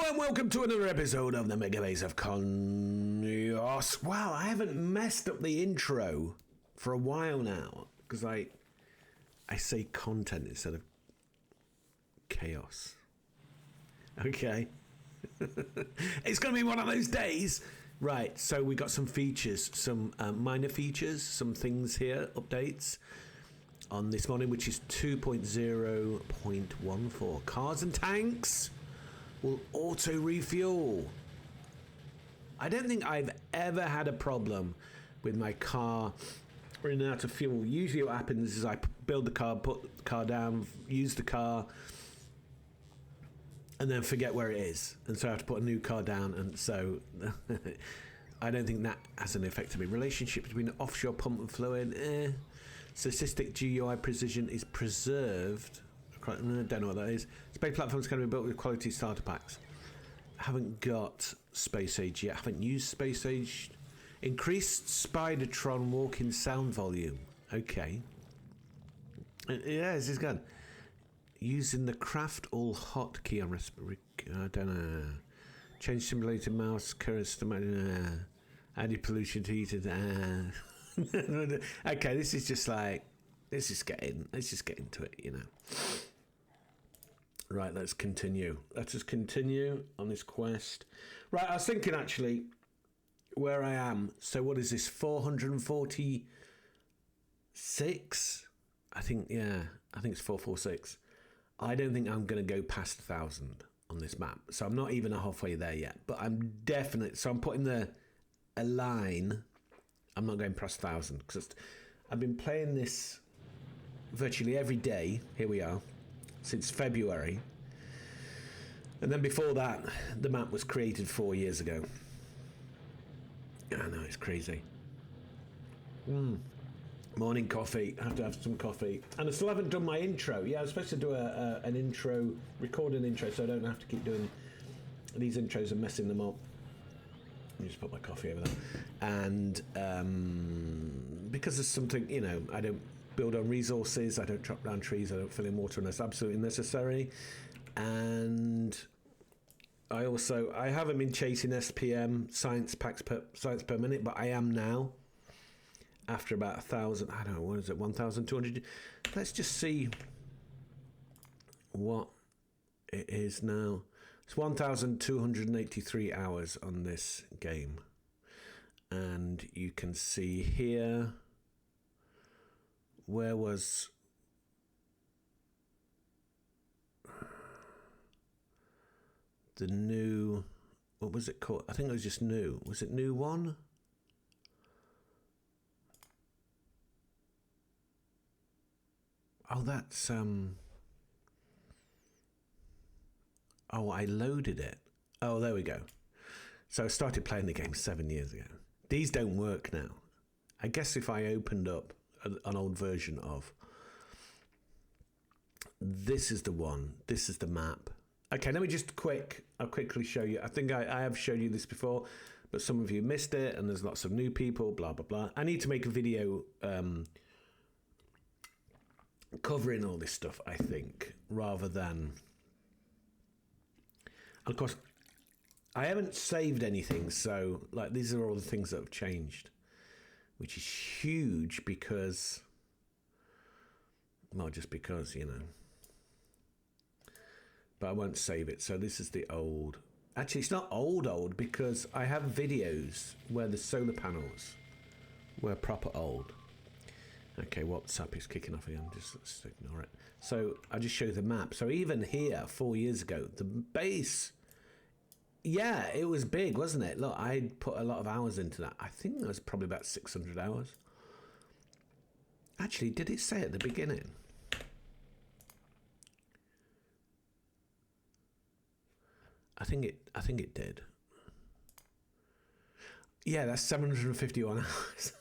and welcome to another episode of the Megabase of Chaos. Wow, I haven't messed up the intro for a while now because I say content instead of chaos. Okay. It's going to be one of those days. Right, so we got some features, some minor features, some things here, updates on this morning, which is 2.0.14. Cars and tanks will auto refuel. I don't think I've ever had a problem with my car running out of fuel. Usually what happens is I build the car, put the car down, use the car, and then forget where it is. And so I have to put a new car down, and so I don't think that has an effect on me. Relationship between the offshore pump and fluid, Statistic GUI precision is preserved. I don't know what that is. Space platforms can be built with quality starter packs. I haven't got Spaceage yet. I haven't used Spaceage. Increased Spidertron walking sound volume. Okay. Yeah, this is good. Using the craft all hotkey on I don't know. Change simulated mouse current added pollution to heated. Okay, this is just like let's just get into it, you know. Right, let's continue. Let us continue on this quest. Right, I was thinking actually where I am. So what is this? 446? I think it's 446. I don't think I'm going to go past 1,000 on this map. So I'm not even halfway there yet. But I'm definitely... So I'm putting a line. I'm not going past 1,000. Because I've been playing this virtually every day. Here we are. Since February. And then before that, the map was created 4 years ago. I know, it's crazy. Morning coffee. I have to have some coffee. And I still haven't done my intro. Yeah, I was supposed to do an intro, record an intro, so I don't have to keep doing these intros and messing them up. Let me just put my coffee over there. And because there's something, you know, I don't build on resources, I don't chop down trees, I don't fill in water unless absolutely necessary. And I haven't been chasing SPM, science per minute, but I am now. After about 1,000, I don't know, what is it, 1,200? Let's just see what it is now. It's 1,283 hours on this game. And you can see here, where was... the new... What was it called? I think it was just new. Was it new one? Oh, that's, Oh, I loaded it. Oh, there we go. So I started playing the game 7 years ago. These don't work now. I guess if I opened up an old version of... This is the one. This is the map. Okay, let me just I'll quickly show you. I think I have shown you this before, but some of you missed it, and there's lots of new people, blah, blah, blah. I need to make a video... covering all this stuff, I think, rather than... And of course, I haven't saved anything, so like these are all the things that have changed, which is huge because... Not just because, you know. But I won't save it, so this is the old... Actually, it's not old, because I have videos where the solar panels were proper old. Okay, WhatsApp is kicking off again. Let's ignore it. So I just show you the map. So even here, 4 years ago, the base, yeah, it was big, wasn't it? Look, I put a lot of hours into that. I think that was probably about 600 hours. Actually, did it say at the beginning? I think it did. Yeah, that's 751 hours.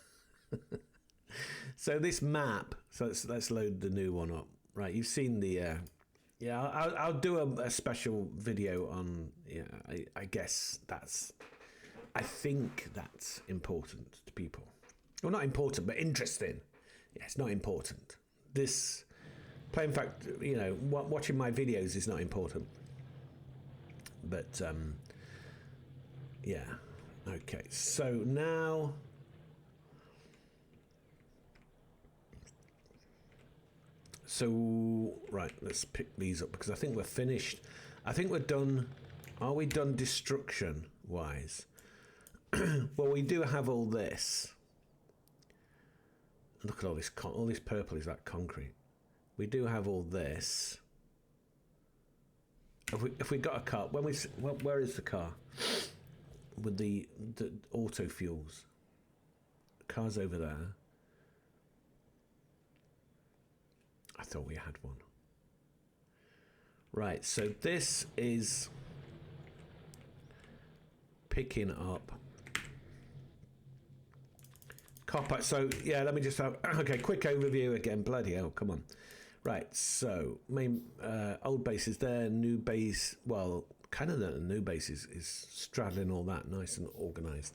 So this map, so let's load the new one up. Right, you've seen the yeah, I'll do a special video on, yeah, I guess I think that's important to people. Well, not important, but interesting. Yeah, it's not important. This playing fact, you know, watching my videos is not important. But yeah, okay. So now, right, let's pick these up because I think we're finished. I think we're done. Are we done destruction wise? Well, we do have all this. Look at all this. All this purple is like concrete. We do have all this. If we got a car, where is the car with the auto fuels? The car's over there. I thought we had one. Right, so this is picking up copper. So yeah, let me just have quick overview again. Bloody hell, come on. Right, so main old base is there, new base, well, kind of the new base is straddling all that, nice and organized.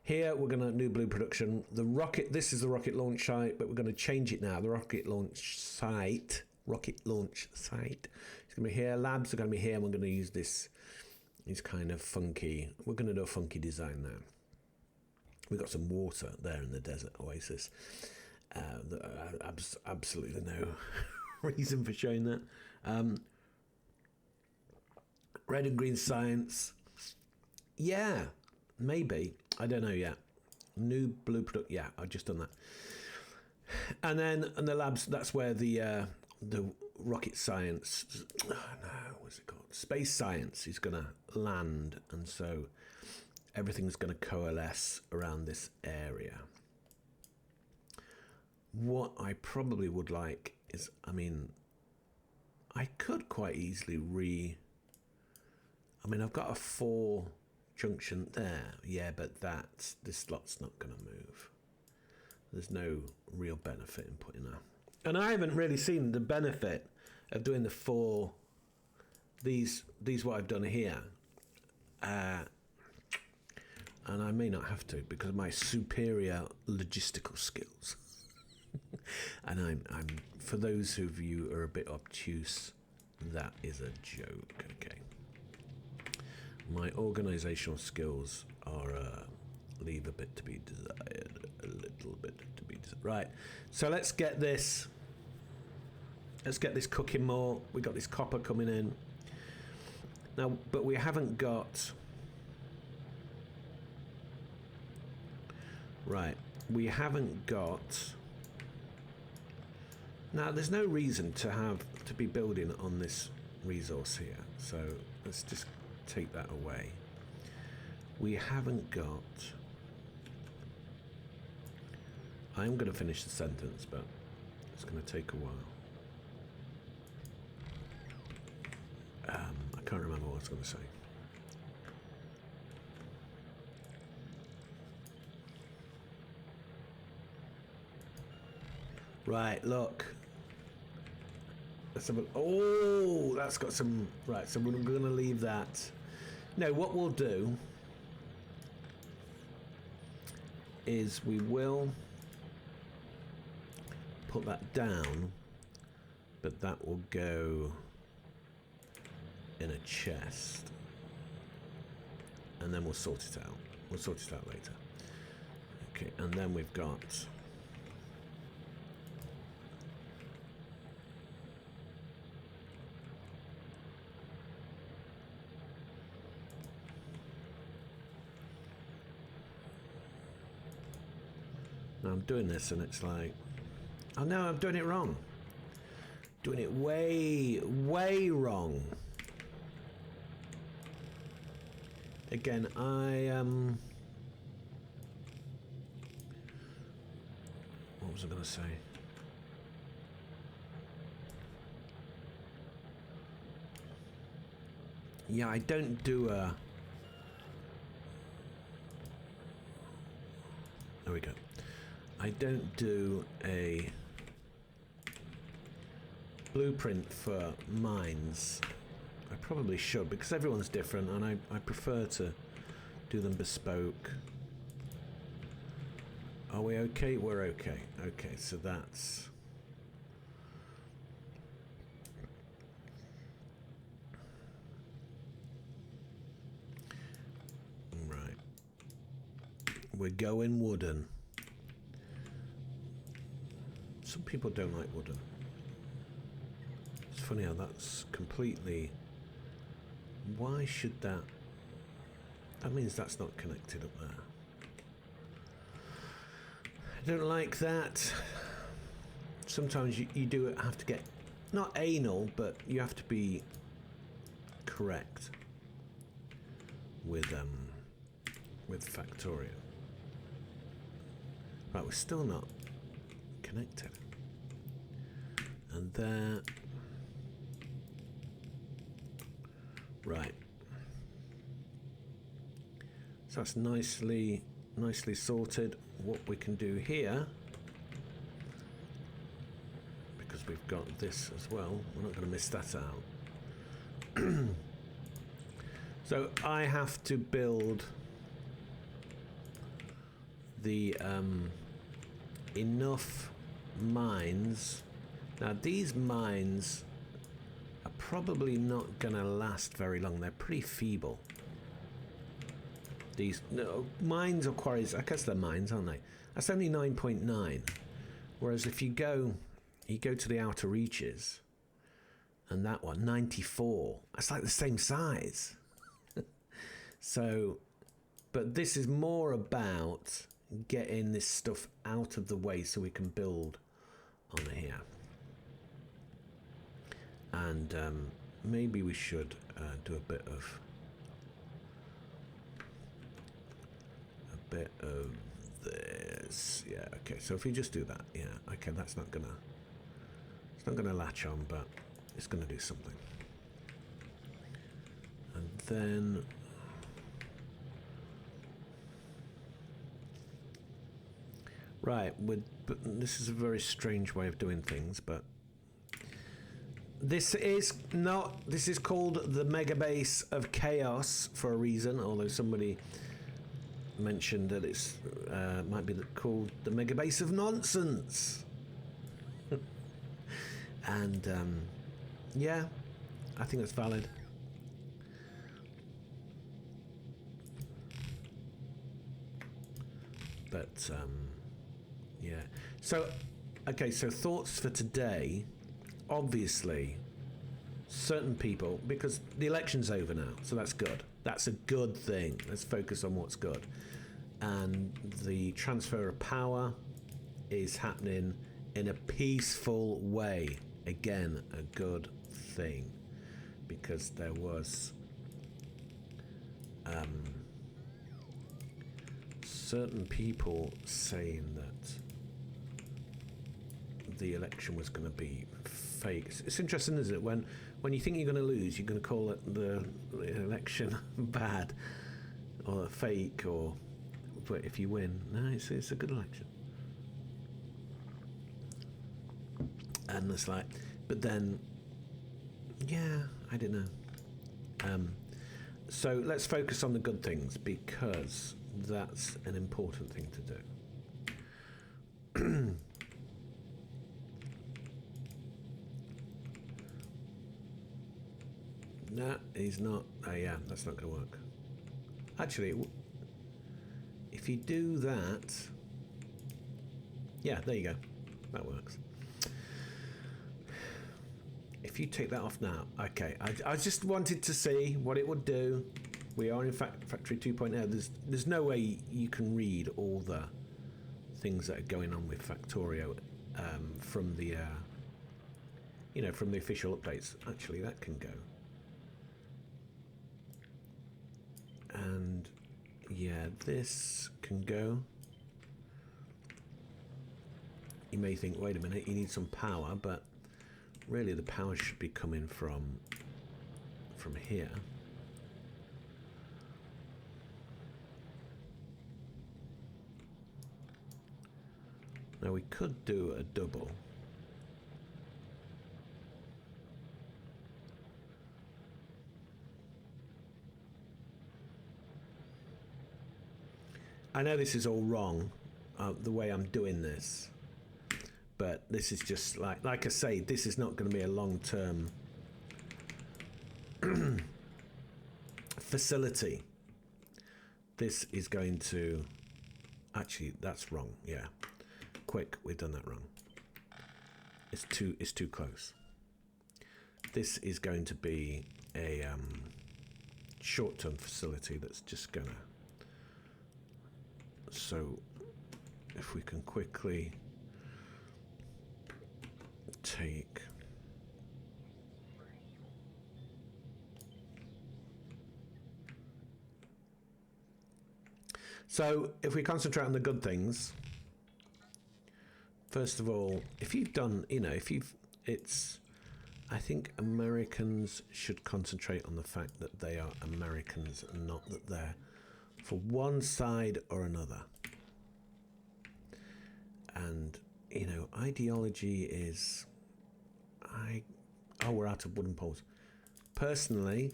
Here we're gonna new blue production. The rocket, this is the rocket launch site, but we're gonna change it now. The rocket launch site is gonna be here. Labs are gonna be here, and we're gonna use this kind of funky, we're gonna do a funky design now. We've got some water there in the desert oasis. Absolutely no reason for showing that. Red and green science. Yeah, maybe. I don't know yet. New blue product. Yeah, I've just done that. And then the labs. That's where the rocket science. Oh, no, what's it called? Space science is going to land, and so everything's going to coalesce around this area. What I probably would like is, I mean, I could quite easily I've got a 4 junction there, yeah, but this slot's not going to move. There's no real benefit in putting that. And I haven't really seen the benefit of doing the 4, these what I've done here. And I may not have to because of my superior logistical skills. And I'm for those of you who are a bit obtuse, that is a joke. Okay, my organizational skills are leave a bit to be desired, a little bit to be desired. Right, so let's get this cooking more. We got this copper coming in now, but we haven't got, right, we haven't got. Now, there's no reason to be building on this resource here, so let's just take that away. We haven't got. I'm going to finish the sentence, but it's going to take a while. I can't remember what I was going to say. Right, look. Let's have a, oh, that's got some, right, so we're going to leave that. No, what we'll do is we will put that down, but that will go in a chest. And then we'll sort it out. We'll sort it out later. Okay, and then we've got... Now I'm doing this and it's like, oh no, I'm doing it wrong. Doing it way, way wrong. Again, what was I going to say? Yeah, I don't do a... There we go. I don't do a blueprint for mines. I probably should, because everyone's different and I prefer to do them bespoke. Are we okay? We're okay. Okay, so that's... We're going wooden. Some people don't like wooden. It's funny how that's completely... Why should that... That means that's not connected up there. I don't like that. Sometimes you do have to get... Not anal, but you have to be correct with Factorio. Right, we're still not connected. And there... Right. So that's nicely sorted. What we can do here, because we've got this as well, we're not going to miss that out. So I have to build the enough mines. Now these mines are probably not going to last very long. They're pretty feeble. These mines or quarries, I guess they're mines, aren't they? That's only 9.9. Whereas if you go to the outer reaches, and that one, 94. That's like the same size. So, but this is more about getting this stuff out of the way so we can build on here. And maybe we should do a bit of this. Yeah, okay, so if we just do that, yeah, okay, it's not gonna latch on, but it's gonna do something. And then right, but this is a very strange way of doing things, but this is called the Megabase of Chaos for a reason, although somebody mentioned that it's might be called the Megabase of Nonsense. And yeah, I think that's valid. But yeah, so okay, so thoughts for today. Obviously certain people, because the election's over now, so that's good. That's a good thing. Let's focus on what's good. And the transfer of power is happening in a peaceful way. Again, a good thing, because there was certain people saying that the election was going to be fake. It's interesting, isn't it? When you think you're going to lose, you're going to call it the election bad or fake, or but if you win, no, it's a good election. And it's like, but then, yeah, I don't know. So let's focus on the good things, because that's an important thing to do. No, he's not. Yeah, that's not going to work. Actually, if you do that, yeah, there you go. That works. If you take that off now, okay. I just wanted to see what it would do. We are in fact Factory 2.0. There's no way you can read all the things that are going on with Factorio from the from the official updates. Actually, that can go. And yeah, this can go. You may think, wait a minute, you need some power, but really the power should be coming from here. Now we could do a double. I know this is all wrong, the way I'm doing this, but this is just like I say, this is not going to be a long-term facility. This is going to Actually, that's wrong. Yeah, quick, we've done that wrong. It's too close. This is going to be a short-term facility that's just gonna. So, if we can quickly take. So, if we concentrate on the good things, first of all, if you've done, I think Americans should concentrate on the fact that they are Americans and not that they're for one side or another. And, ideology is, we're out of wooden poles. Personally,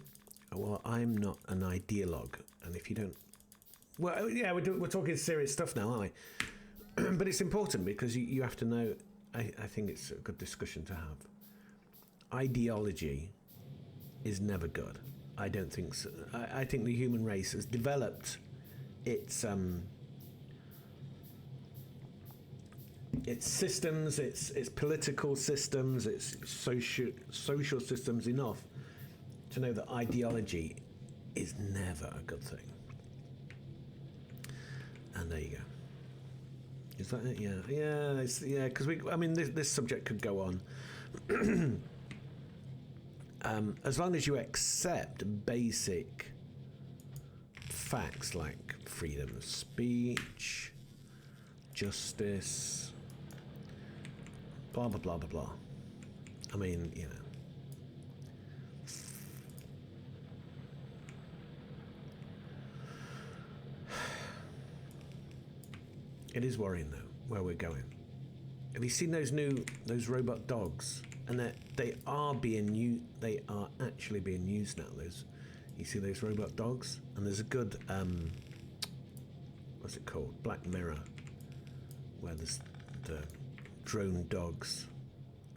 well, I'm not an ideologue, and if you don't, well, yeah, we're talking serious stuff now, aren't we? But it's important because you have to know. I think it's a good discussion to have. Ideology is never good. I don't think so. I think the human race has developed its systems, its political systems, its social systems enough to know that ideology is never a good thing. And there you go. Is that it? Yeah. Because this subject could go on. As long as you accept basic facts like freedom of speech, justice, blah blah blah blah blah. It is worrying though where we're going. Have you seen those robot dogs? And they are actually being used now. You see those robot dogs, and there's a good what's it called? Black Mirror, where the drone dogs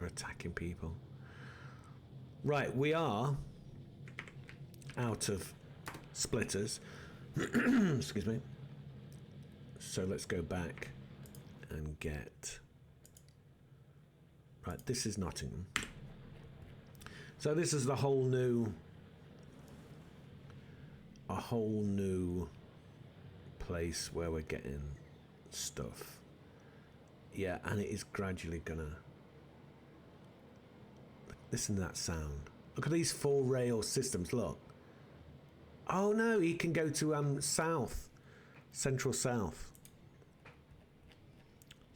are attacking people. Right, we are out of splitters. Excuse me. So let's go back and get. Right, this is Nottingham. So this is a whole new place where we're getting stuff. Yeah, and it is gradually gonna. Listen to that sound. Look at these 4 rail systems. Look. Oh no, he can go to south, Central South.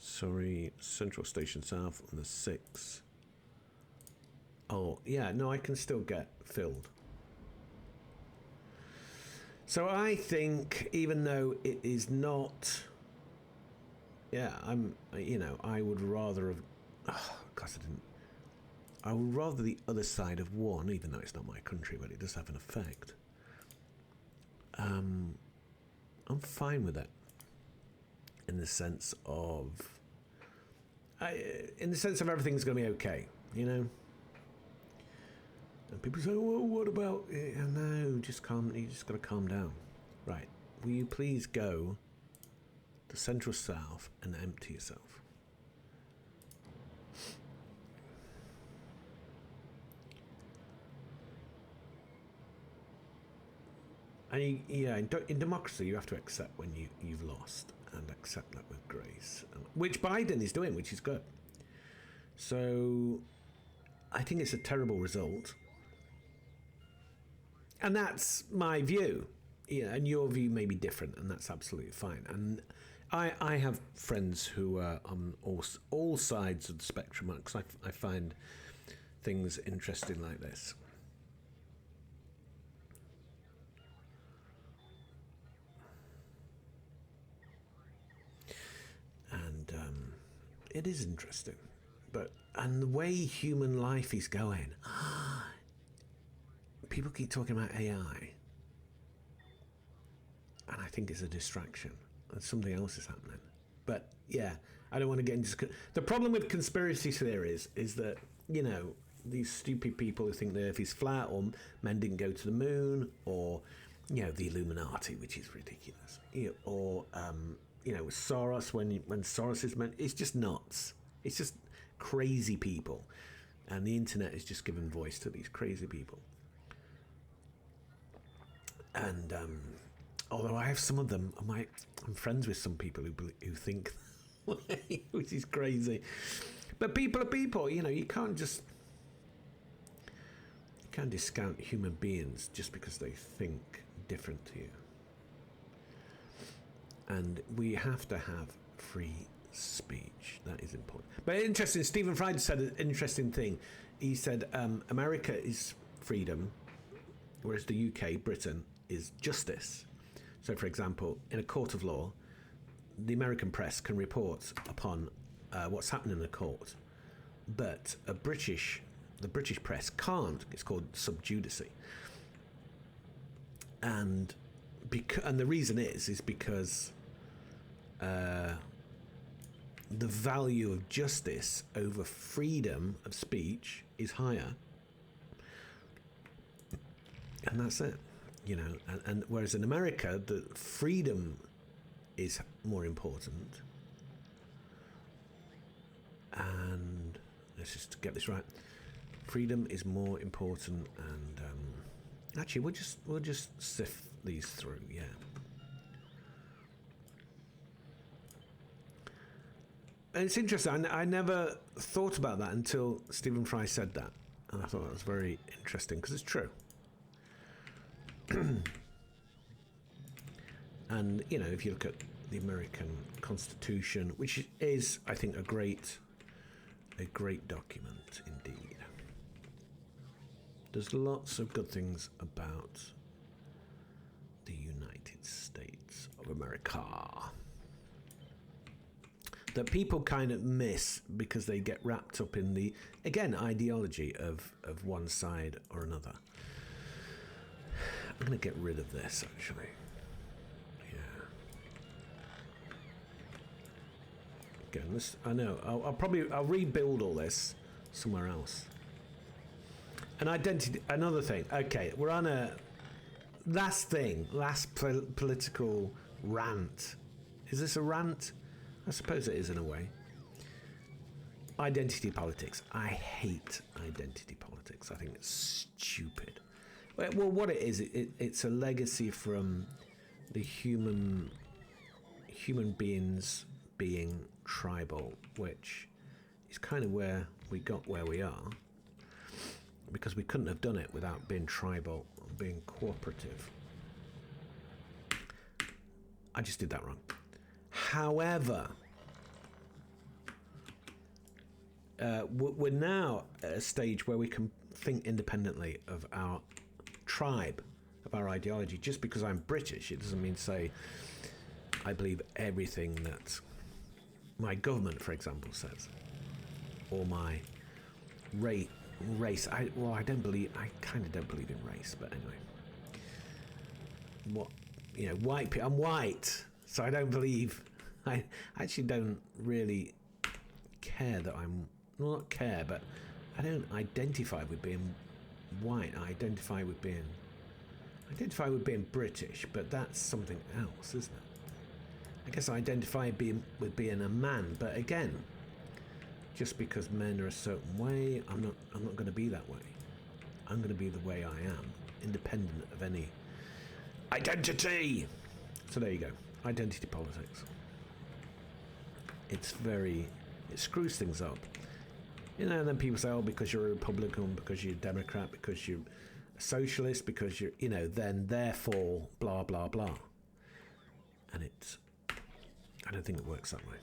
Sorry, Central Station South on the 6. Oh, yeah, no, I can still get filled. So I think, even though it is not, I would rather have, I would rather the other side of one, even though it's not my country, but it does have an effect. I'm fine with it, in the sense of everything's going to be okay, And people say, well, what about it? No, you just got to calm down. Right, will you please go to Central South and empty yourself? And in democracy, you have to accept when you've lost, and accept that with grace, which Biden is doing, which is good. So I think it's a terrible result, and that's my view. And your view may be different, and that's absolutely fine. And I have friends who are on all sides of the spectrum, because I find things interesting like this. And it is interesting, and the way human life is going, people keep talking about AI, and I think it's a distraction, and something else is happening. But yeah, I don't want to get into the problem with conspiracy theories is that these stupid people who think the Earth is flat, or men didn't go to the moon, or the Illuminati, which is ridiculous, or you know, Soros, when Soros is meant, it's just nuts. It's just crazy people. And the internet is just giving voice to these crazy people. And although I have some of them, I'm friends with some people who think, which is crazy. But people are people, you know, you can't discount human beings just because they think different to you. And we have to have free speech. That is important. But interesting, Stephen Fry said an interesting thing. He said America is freedom, whereas the UK, Britain, is justice. So, for example, in a court of law, the American press can report upon what's happening in the court, but the British press can't. It's called sub judice. And the reason is because the value of justice over freedom of speech is higher, and that's it, you know. And whereas in America, the freedom is more important. And let's just get this right. Freedom is more important, and actually, we'll just sift these through, yeah. And it's interesting. I never thought about that until Stephen Fry said that, and I thought that was very interesting because it's true. And you know, if you look at the American Constitution, which is, I think, a great document indeed. There's lots of good things about the United States of America that people kind of miss because they get wrapped up in the, again, ideology of one side or another. I'm going to get rid of this, actually. Yeah. Again, this, I know, I'll rebuild all this somewhere else. And identity, another thing. Okay, we're on a last political rant. Is this a rant? I suppose it is in a way. Identity politics. I hate identity politics. I think it's stupid. Well, what it is, it's a legacy from the human beings being tribal, which is kind of where we got where we are, because we couldn't have done it without being tribal, being cooperative. I just did that wrong. However, we're now at a stage where we can think independently of our tribe, of our ideology. Just because I'm British, it doesn't mean to say I believe everything that my government, for example, says, or my race. I kind of don't believe in race, but anyway. What, you know, white people, I'm white, so I don't believe, I actually don't really care that I'm, well, not care, but I don't identify with being white. I identify with being British, but that's something else, isn't it? I guess I identify with being a man, but again, just because men are a certain way, I'm not going to be that way. I'm going to be the way I am, independent of any identity. So there you go, identity politics. It screws things up. You know, and then people say, oh, because you're a Republican, because you're a Democrat, because you're a socialist, because you're, you know, then therefore, blah, blah, blah. And I don't think it works that way.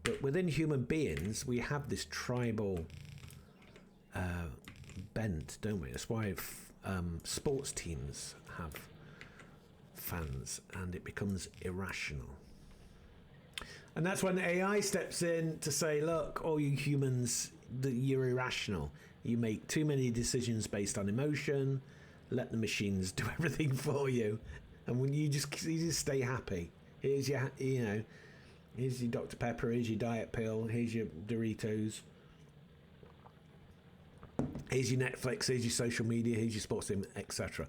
But within human beings, we have this tribal bent, don't we? That's why sports teams have fans, and it becomes irrational. And that's when AI steps in to say, look, all you humans, you're irrational. You make too many decisions based on emotion. Let the machines do everything for you. And when you just stay happy. Here's your, you know, here's your Dr. Pepper, here's your diet pill, here's your Doritos. Here's your Netflix, here's your social media, here's your sports team, etc.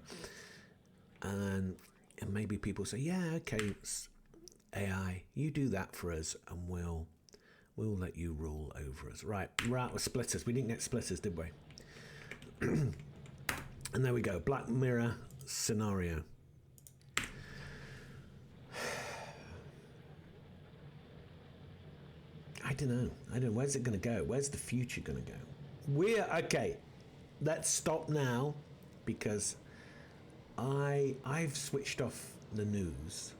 And And maybe people say, yeah, okay, AI, you do that for us, and we'll let you rule over us. Right, we're out with splitters. We didn't get splitters, did we? And there we go, Black Mirror scenario. I don't know. Where's it going to go? Where's the future going to go? Okay. Let's stop now, because I've switched off the news,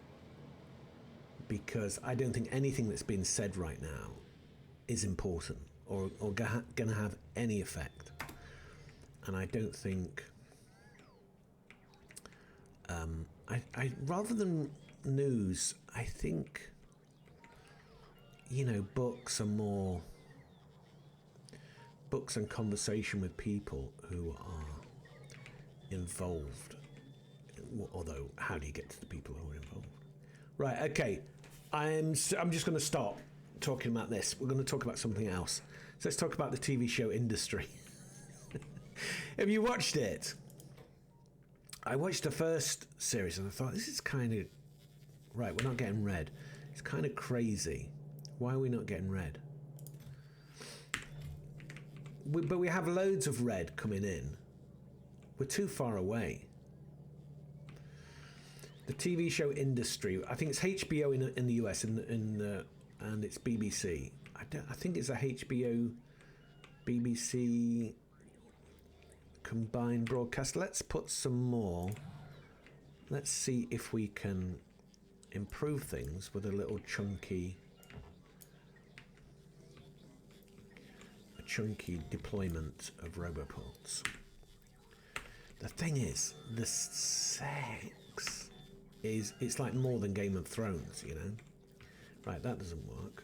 because I don't think anything that's been said right now is important or going to have any effect. And I don't think I rather than news, I think, you know, books and conversation with people who are involved. Although, how do you get to the people who are involved? Right, okay. I'm just going to stop talking about this. We're going to talk about something else. So let's talk about the TV show industry. Have you watched it? I watched the first series and I thought, this is kind of... Right, we're not getting red. It's kind of crazy. Why are we not getting red? But we have loads of red coming in. We're too far away. The TV show industry, I think it's HBO in the US and it's BBC. I think it's a HBO BBC combined broadcast. Let's put some more. Let's see if we can improve things with a little chunky deployment of roboports. The thing is, the sex it's like more than Game of Thrones, you know. Right, that doesn't work.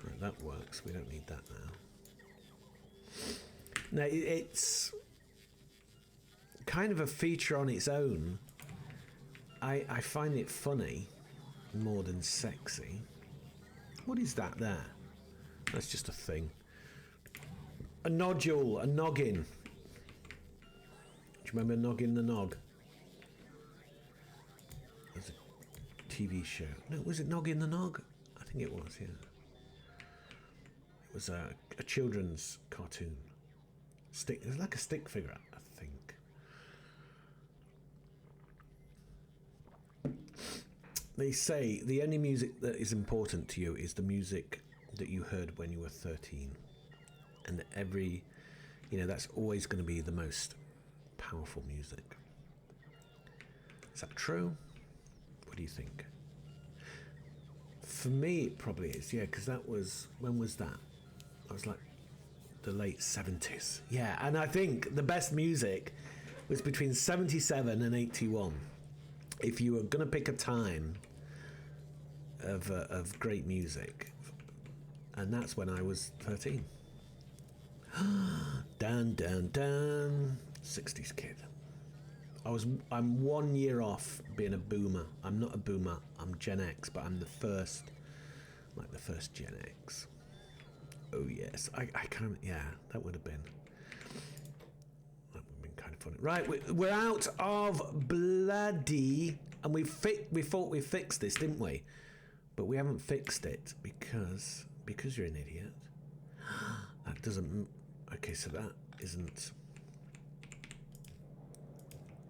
Right, that works. We don't need that now. No, it's kind of a feature on its own. I find it funny more than sexy. What is that there? That's just a thing. A nodule, a noggin. Do you remember Noggin the Nog? There's a TV show. No, was it Noggin the Nog? I think it was, yeah. It was a children's cartoon. It was like a stick figure, I think. They say the only music that is important to you is the music that you heard when you were 13. And that's always going to be the most powerful music. Is that true? What do you think? For me, it probably is, yeah, because when was that? I was like the late 70s. Yeah, and I think the best music was between 77 and 81. If you were going to pick a time of great music, and that's when I was 13. Dun dun dun. 60s kid. I'm 1 year off being a boomer. I'm not a boomer. I'm Gen X, but I'm the first Gen X. Oh yes, I kind of, yeah. That would have been kind of funny. Right, we're out of bloody, and we thought we fixed this, didn't we? But we haven't fixed it because you're an idiot. That doesn't. Okay, so that isn't.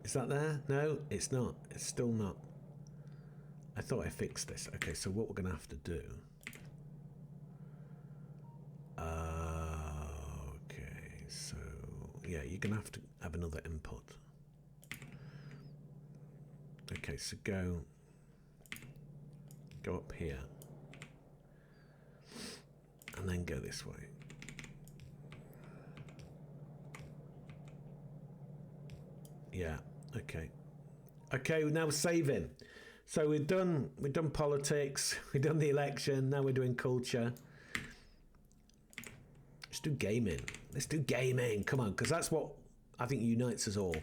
Is that there? No, it's not. It's still not. I thought I fixed this. Okay, so what we're going to have to do... okay, so... yeah, you're going to have another input. Okay, so go up here. And then go this way. Yeah. Okay, now we're saving. So we've done politics, we've done the election, now we're doing culture. Let's do gaming. Come on, because that's what I think unites us all.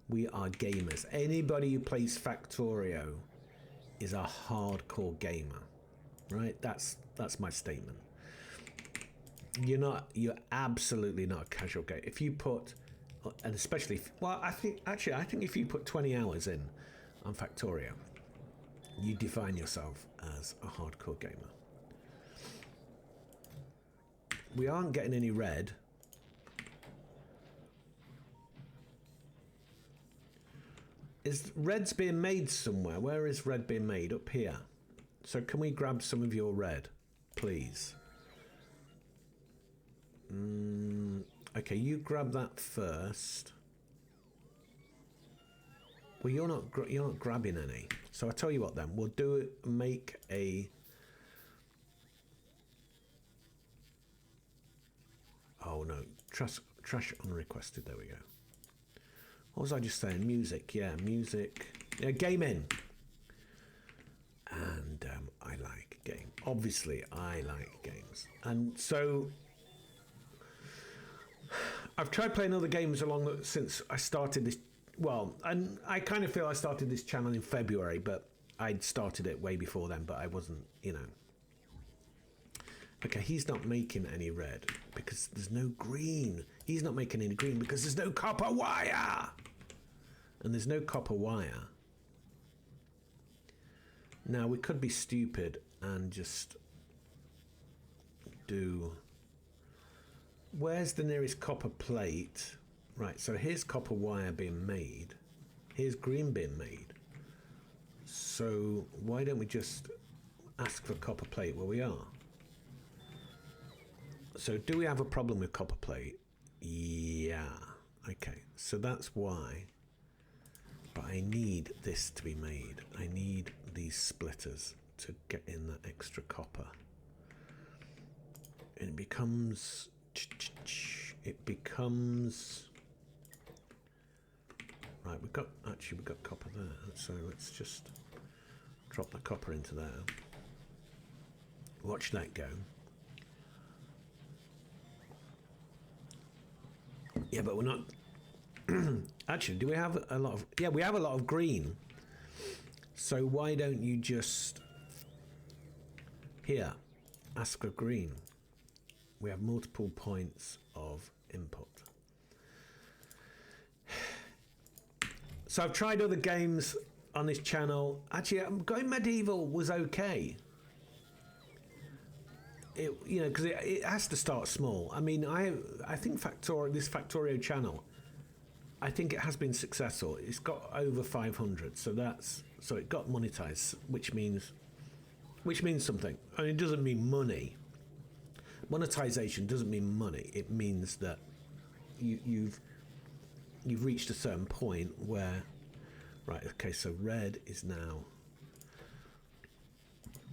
We are gamers. Anybody who plays Factorio is a hardcore gamer. Right? That's my statement. You're absolutely not a casual gamer. If you put and especially well, I think if you put 20 hours in on Factorio, you define yourself as a hardcore gamer. We aren't getting any red. Is red's being made somewhere? Where is red being made? Up here. So can we grab some of your red, please? Okay, you grab that first. Well, you're not grabbing any. So I tell you what, then we'll do it. Make a. Oh no, trash unrequested. There we go. What was I just saying? Music, yeah, music. Yeah, gaming. And I like game. Obviously, I like games, and so. I've tried playing other games since I started this. Well, and I kind of feel I started this channel in February, but I'd started it way before then, but I wasn't, you know. Okay, he's not making any red because there's no green. He's not making any green because there's no copper wire. And there's no copper wire. Now, we could be stupid and just do... Where's the nearest copper plate? Right, so here's copper wire being made. Here's green being made. So why don't we just ask for copper plate where we are? So do we have a problem with copper plate? Yeah. Okay, so that's why. But I need this to be made. I need these splitters to get in that extra copper. And it becomes... Right, we've got copper there, so let's just drop the copper into there. Watch that go. Yeah, but we're not... Actually, do we have a lot of... Yeah, we have a lot of green. So why don't you just... Here, ask for green. We have multiple points of input. So I've tried other games on this channel. Actually, going medieval was okay. You know, because it has to start small. I mean, I think this Factorio channel, I think it has been successful. It's got over 500, so it got monetized, which means something. I mean, it doesn't mean money. Monetization doesn't mean money. It means that you've reached a certain point where, right? Okay, so red is now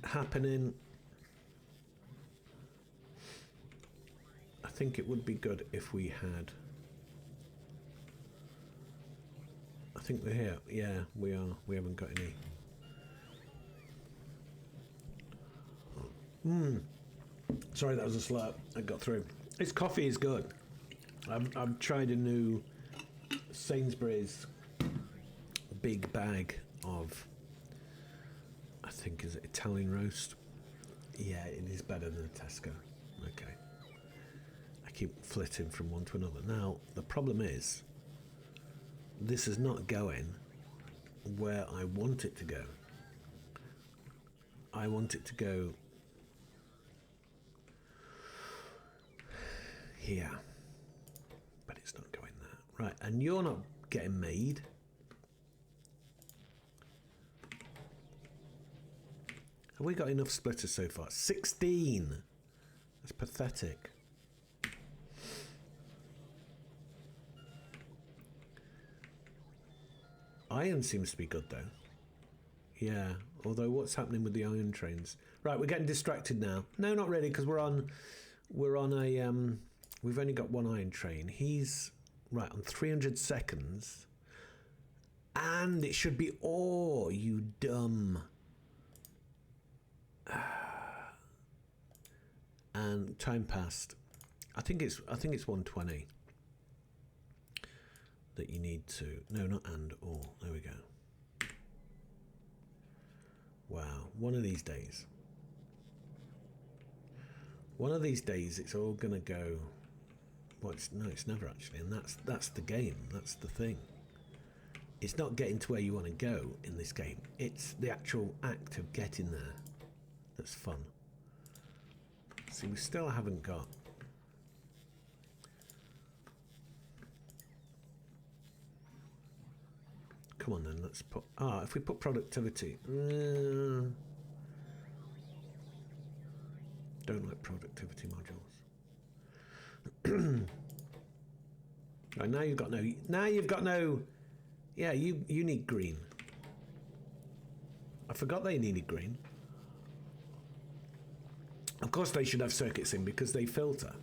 happening. I think it would be good if we had. I think we're here. Yeah, we are. We haven't got any. Sorry, that was a slurp. I got through. This coffee is good. I've tried a new Sainsbury's big bag of, I think is it Italian roast. Yeah, it is better than a Tesco. Okay. I keep flitting from one to another. Now, the problem is, this is not going where I want it to go. I want it to go here, but it's not going there. Right, and you're not getting made. Have we got enough splitters so far? 16. That's pathetic. Iron seems to be good though. Yeah, although what's happening with the iron trains? Right, we're getting distracted now. No, not really, because we're on a we've only got one iron train. He's right on 300 seconds, and it should be ore. You dumb. And time passed. I think it's 120 that you need to. No, not and or. There we go. Wow, one of these days. One of these days, it's all gonna go Well, no, it's never actually, and that's the game. That's the thing. It's not getting to where you want to go in this game. It's the actual act of getting there that's fun. See, we still haven't got. Come on then, let's put. If we put productivity. Don't like productivity modules. Right, now you've got no. Now you've got no. Yeah, you need green. I forgot they needed green. Of course they should have circuits in because they filter.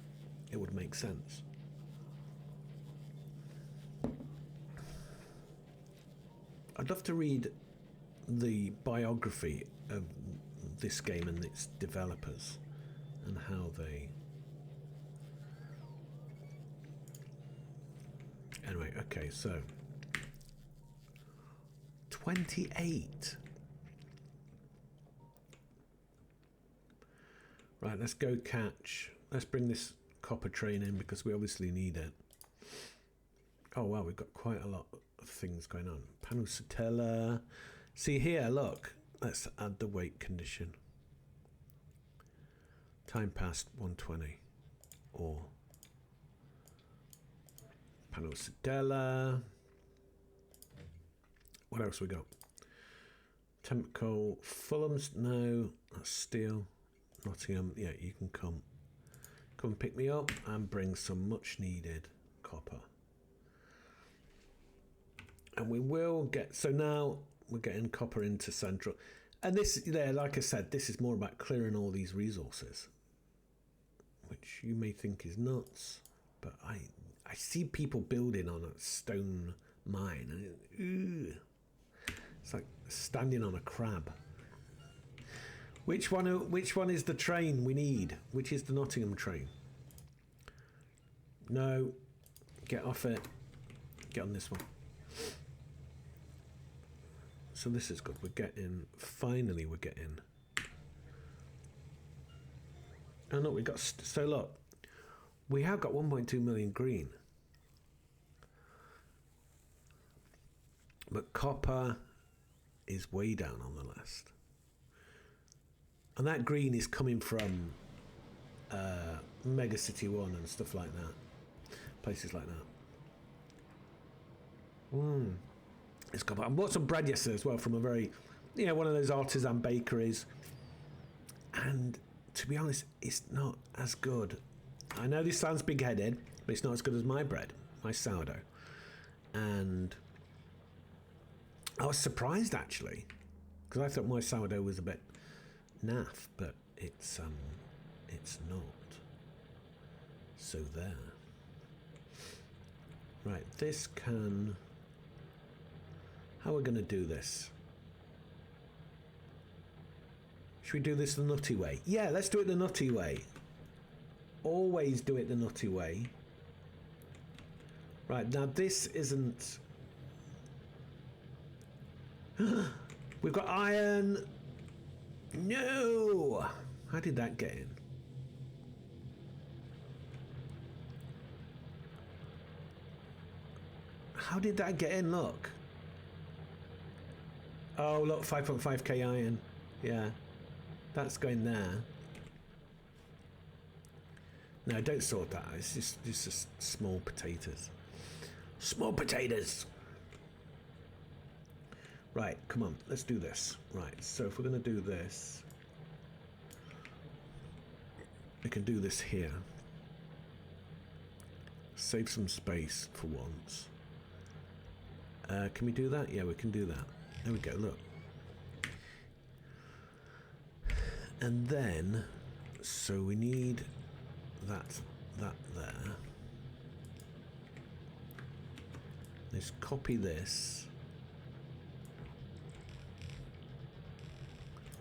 It would make sense. I'd love to read the biography of this game and its developers and how they... Anyway, okay, so 28. Right, let's go catch. Let's bring this copper train in because we obviously need it. Oh wow, we've got quite a lot of things going on. Panel Satella. See here, look. Let's add the wait condition. Time past 120. Or Panel Satella. What else we got? Temp coal. Fulham's, no, that's steel. Nottingham, yeah, you can come pick me up and bring some much needed copper. And we will get, so now we're getting copper into central. And this, there, like I said, this is more about clearing all these resources, which you may think is nuts, but I see people building on a stone mine, and it's like standing on a crab. Which one is the train we need? Which is the Nottingham train? No, get off it. Get on this one. So this is good. We're getting, finally we're getting. Oh no, we got, so look, we have got 1.2 million green. But copper is way down on the list. And that green is coming from Mega City 1 and stuff like that. Places like that. It's got, I bought some bread yesterday as well from a very, one of those artisan bakeries. And to be honest, it's not as good. I know this sounds big-headed, but it's not as good as my bread, my sourdough. And I was surprised actually, because I thought my sourdough was a bit naff, but it's not. So there. Right, this can. How are we going to do this? Should we do this the nutty way? Yeah, let's do it the nutty way. Always do it the nutty way. Right, now this isn't. We've got iron. No! How did that get in? How did that get in? Look. Oh, look, 5.5k iron. Yeah. That's going there. No, don't sort that out. It's just small potatoes. Small potatoes! Right, come on, let's do this. Right, so if we're going to do this, we can do this here. Save some space for once. Can we do that? Yeah, we can do that. There we go, look. And then, so we need that there. Let's copy this.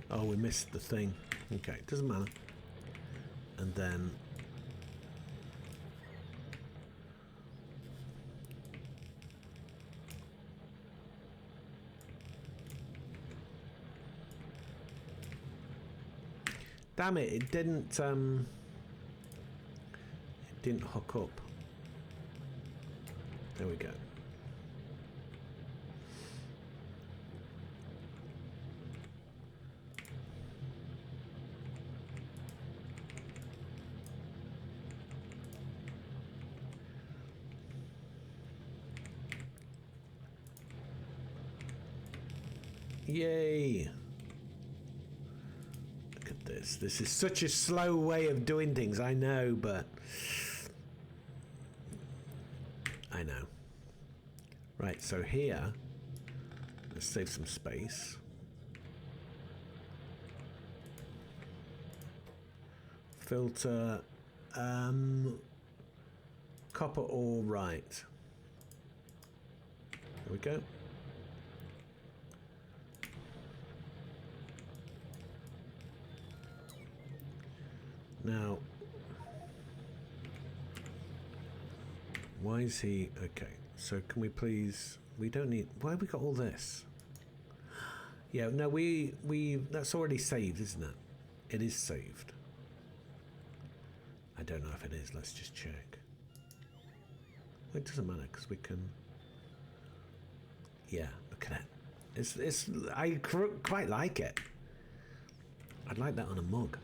Oh, we missed the thing. Okay, doesn't matter. And then damn it, it didn't hook up. There we go. Yay! Look at this. This is such a slow way of doing things, I know, but I know. Right, so here, let's save some space. Filter, copper ore right. There we go. Now, why is he... Okay, so can we please... We don't need... Why have we got all this? Yeah, no, we that's already saved, isn't it? It is saved. I don't know if it is. Let's just check. It doesn't matter, because we can... Yeah, look at it. I quite like it. I'd like that on a mug.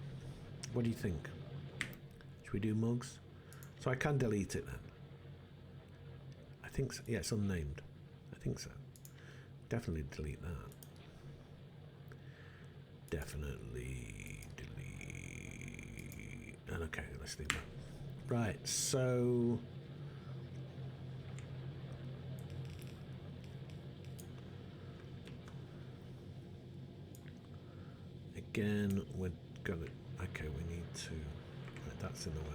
What do you think? Should we do mugs? So I can delete it then. I think so. Yeah, it's unnamed. I think so. Definitely delete that. Definitely delete. And okay, let's leave that. Right, so again, we're gonna. Okay, we need to. Right, that's in the way.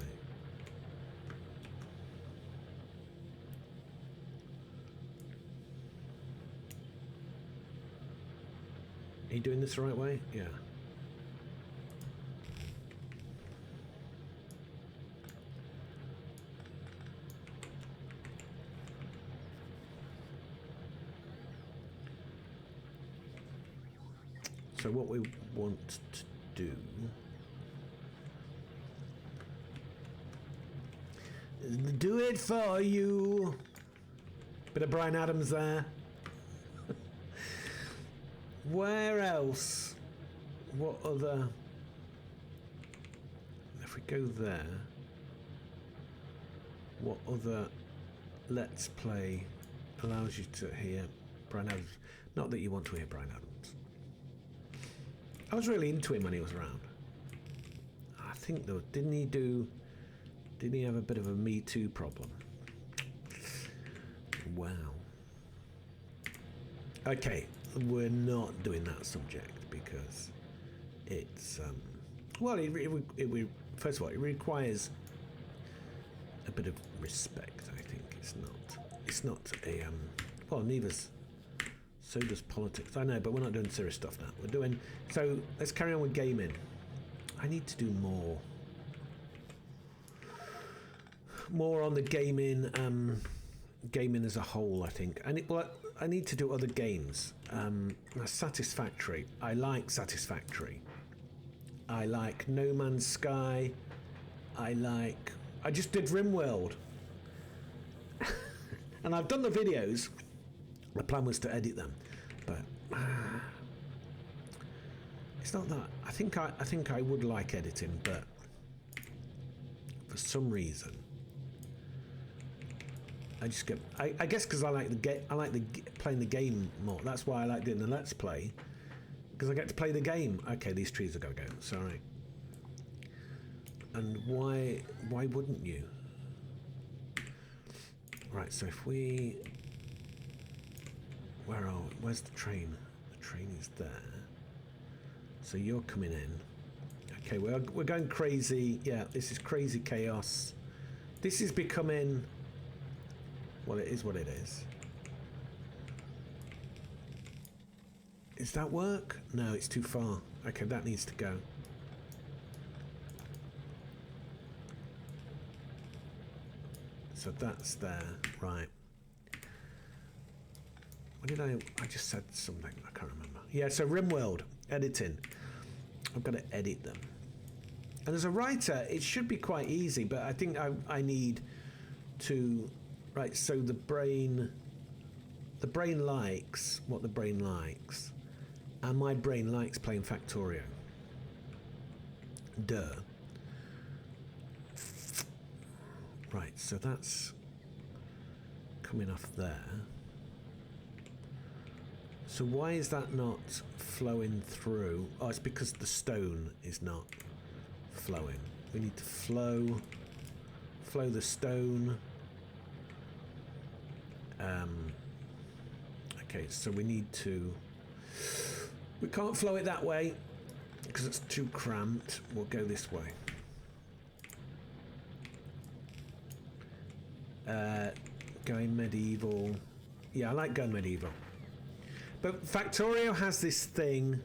Are you doing this the right way? Yeah. So what we want to do is do it for you. Bit of Bryan Adams there. Where else? What other? If we go there, what other Let's Play allows you to hear Bryan Adams? Not that you want to hear Bryan Adams. I was really into him when he was around. I think though, didn't he have a bit of a Me Too problem? Wow. Okay. We're not doing that subject because it's well, first of all, it requires a bit of respect. I think it's not a well, neither's so does politics. I know, but we're not doing serious stuff now. We're doing so. Let's carry on with gaming. I need to do more on the gaming. Gaming as a whole, I think. And I need to do other games. Satisfactory. I like Satisfactory. I like No Man's Sky. I just did RimWorld. And I've done the videos. My plan was to edit them, but it's not that. I think I would like editing, but for some reason I just get. I guess because I like playing the game more. That's why I like doing the Let's Play, because I get to play the game. Okay, these trees are gonna go. Sorry. And why wouldn't you? Right. So if we, where's the train? The train is there. So you're coming in. Okay, we're going crazy. Yeah, this is crazy chaos. This is becoming. Well, it is what it is. Is that work? No, it's too far. Okay, that needs to go. So that's there, right. What did I just said something, I can't remember. Yeah, so RimWorld, editing. I've got to edit them. And as a writer, it should be quite easy, but I think I need to... Right, so the brain likes what the brain likes, and my brain likes playing Factorio. Duh. Right, so that's coming off there. So why is that not flowing through? Oh, it's because the stone is not flowing. We need to flow the stone. Okay, so we can't flow it that way because it's too cramped. We'll go this way. Going medieval. Yeah, I like going medieval. But Factorio has this thing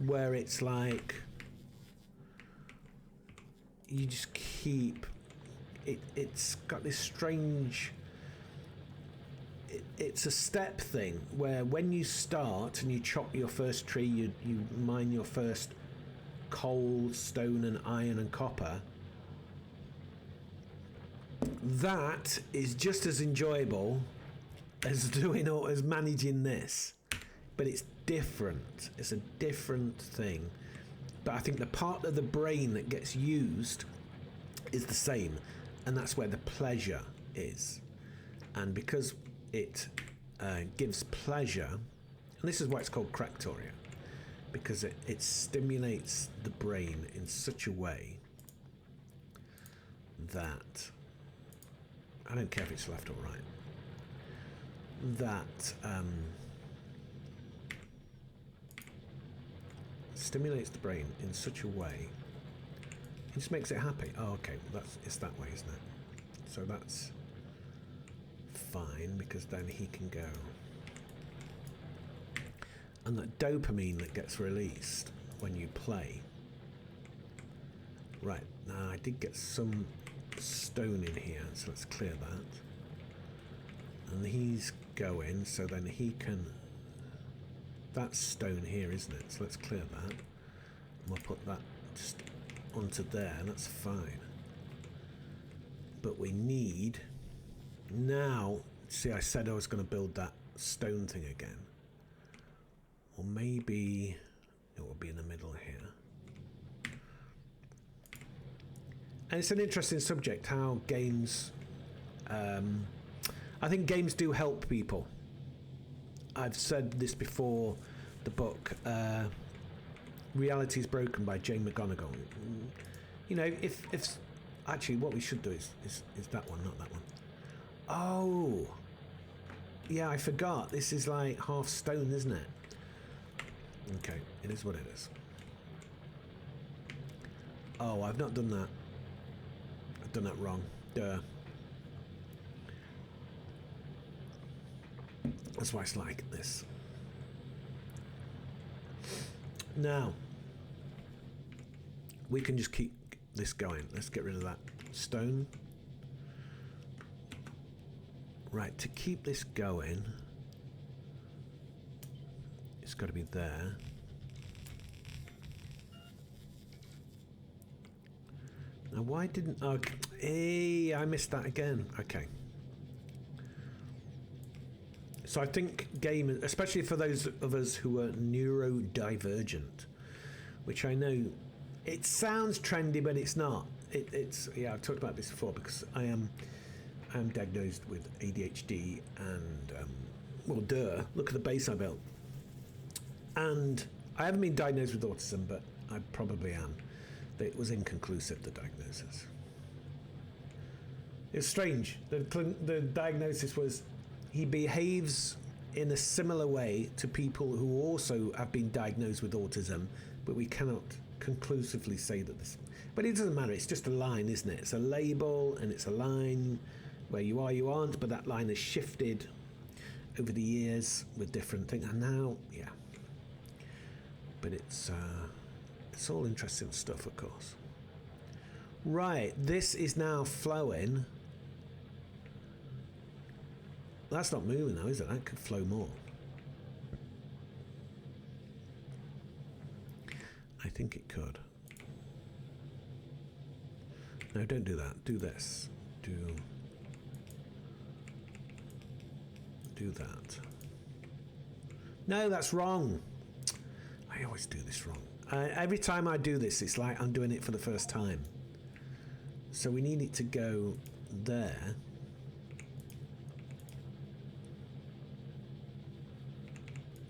where it's like you just keep it's got this strange, it's a step thing where when you start and you chop your first tree, you mine your first coal, stone and iron and copper. That is just as enjoyable as managing this, but it's different. It's a different thing. But I think the part of the brain that gets used is the same, and that's where the pleasure is. And because it gives pleasure, and this is why it's called Factorio, because it stimulates the brain in such a way that I don't care if it's left or right, that stimulates the brain in such a way, it just makes it happy. Oh, okay, well it's that way, isn't it? So that's fine, because then he can go. And that dopamine that gets released when you play. Right, now I did get some stone in here, so let's clear that. And he's going, so then he can, that's stone here, isn't it? So let's clear that. And we'll put that just onto there, and that's fine. But we need, now, see, I said I was going to build that stone thing again. Or maybe it will be in the middle here. And it's an interesting subject, how games, I think games do help people. I've said this before, the book, Reality is Broken by Jane McGonigal. You know, if actually what we should do is that one, not that one. Oh, yeah, I forgot. This is like half stone, isn't it? Okay, it is what it is. Oh, I've not done that. I've done that wrong. Duh. That's why it's like this. Now, we can just keep this going. Let's get rid of that stone. Right, to keep this going, it's got to be there. Now, why didn't... Oh, hey, I missed that again. Okay. So I think game, especially for those of us who are neurodivergent, which I know, it sounds trendy, but it's not. It's yeah, I've talked about this before, because I am diagnosed with ADHD, and well, duh, look at the base I built. And I haven't been diagnosed with autism, but I probably am. It was inconclusive, the diagnosis. It's strange. The diagnosis was he behaves in a similar way to people who also have been diagnosed with autism, but we cannot conclusively say that this. But it doesn't matter. It's just a line, isn't it? It's a label, and it's a line where you are, you aren't, but that line has shifted over the years with different things. And now, yeah. But it's all interesting stuff, of course. Right, this is now flowing. That's not moving though, is it? That could flow more. I think it could. No, don't do that. Do this. Do do that. No, that's wrong. I always do this wrong. Every time I do this, it's like I'm doing it for the first time. So we need it to go there.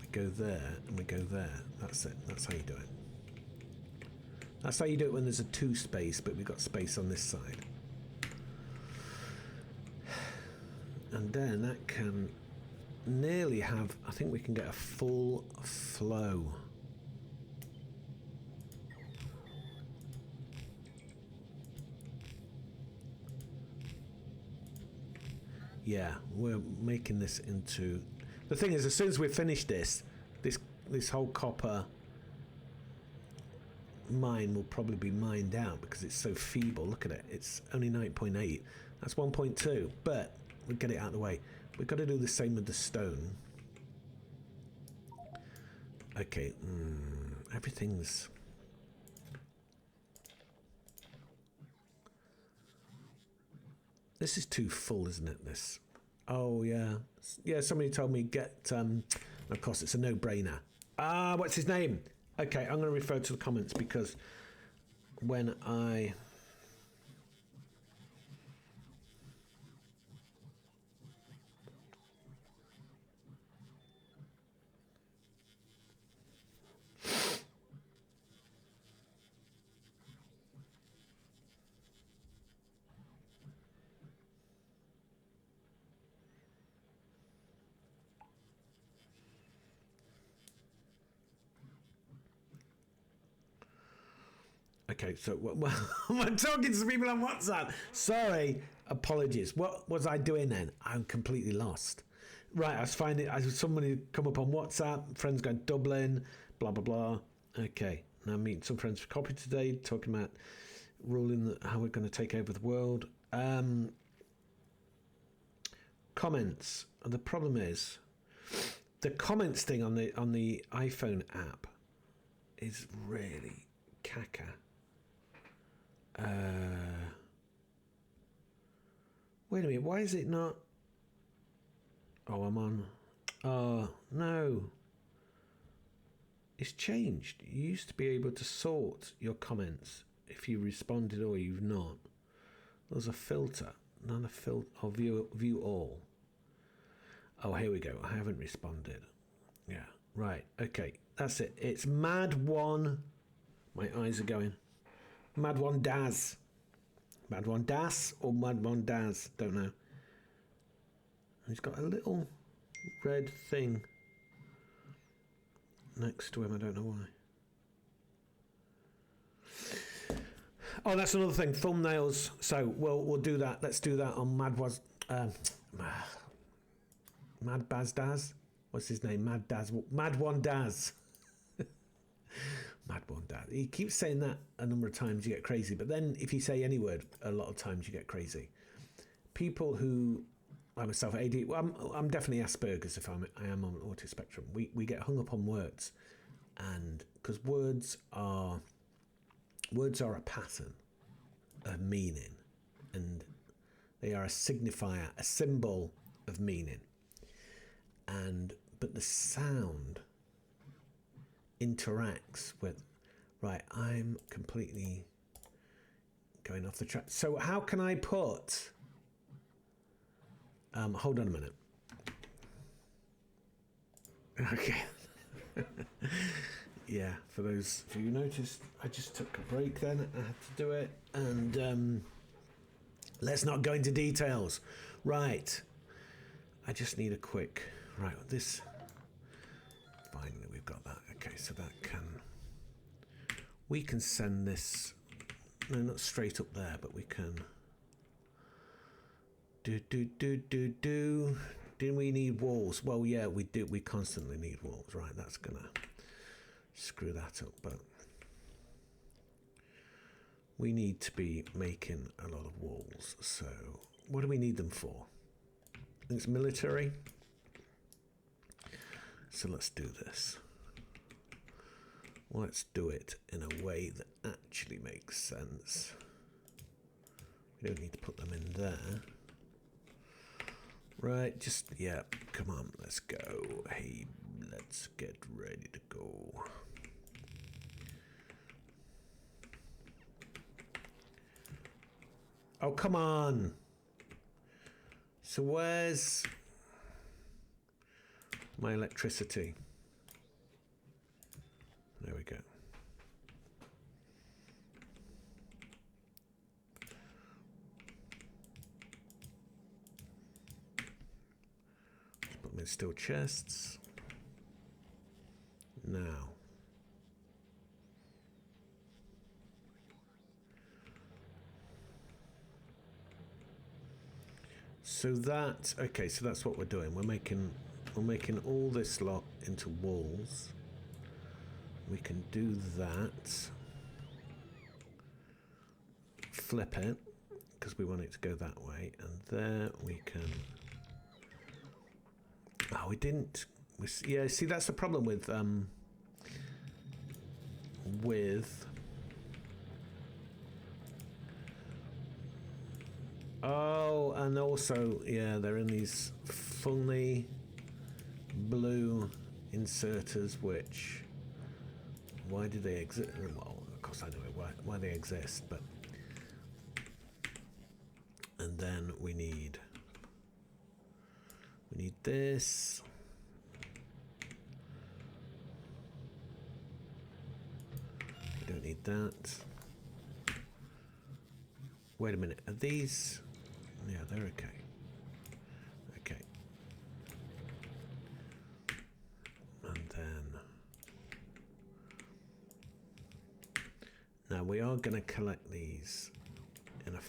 We go there and we go there. That's it. That's how you do it. That's how you do it when there's a 2 space, but we've got space on this side. And then that can nearly have, I think we can get a full flow. Yeah, we're making this into... The thing is, as soon as we finish this whole copper mine will probably be mined out because it's so feeble. Look at it. It's only 9.8. That's 1.2. But we'll get it out of the way. We've got to do the same with the stone. Okay. Everything's... This is too full, isn't it, this? Oh, yeah. Yeah, somebody told me get... of course, it's a no-brainer. What's his name? Okay, I'm going to refer to the comments because when I... Okay, so I'm talking to people on WhatsApp. Sorry, apologies. What was I doing then? I'm completely lost. Right, I was finding somebody come up on WhatsApp. Friends going Dublin, blah blah blah. Okay, now I'm meeting some friends for coffee today, talking about ruling how we're going to take over the world. Comments. And the problem is, the comments thing on the iPhone app is really caca. Wait a minute, why is it not? Oh, I'm on. Oh, no. It's changed. You used to be able to sort your comments if you responded or you've not. There's a filter, not a filter, or view all. Oh, here we go. I haven't responded. Yeah, right. Okay, that's it. It's Mad One. My eyes are going. Mad One Daz. Mad One Das or Mad One Daz? Don't know. He's got a little red thing next to him. I don't know why. Oh, that's another thing. Thumbnails. So we'll do that. Let's do that on Mad Baz Daz. What's his name? Mad Daz. Mad One Daz. Mad One Daz. He keeps saying that a number of times. You get crazy. But then if you say any word, a lot of times you get crazy. People who, like myself, AD. Well, I'm definitely Asperger's. If I am on autism spectrum. We get hung up on words, and because words are a pattern of meaning, and they are a signifier, a symbol of meaning. But the sound interacts with, right, I'm completely going off the track. So how can I put, hold on a minute. Okay. Yeah, for those of you who noticed, I just took a break then. I had to do it. And let's not go into details. Right. I just need a quick... Right, this... Finally, we've got that. Okay, so that can... We can send this... No, not straight up there, but we can... Do we need walls? Well, yeah, we do. We constantly need walls. Right, that's gonna screw that up, but... We need to be making a lot of walls, so... What do we need them for? I think it's military. So let's do this. Let's do it in a way that actually makes sense. We don't need to put them in there. Right, just, yeah, come on, let's go. Hey, let's get ready to go. Oh, come on. So where's my electricity? There we go. Put them in steel chests. Now. So that, okay, so that's what we're doing. We're making all this lot into walls. We can do that. Flip it, because we want it to go that way. And there we can... Oh, we didn't... Yeah, see, that's the problem with... Oh, and also, yeah, they're in these funny blue inserters, which... Why do they exist? Well, of course I know why they exist, but... And then we need this. We don't need that. Wait a minute, are these... Yeah, they're okay. Okay. And then... Now we are going to collect these in a...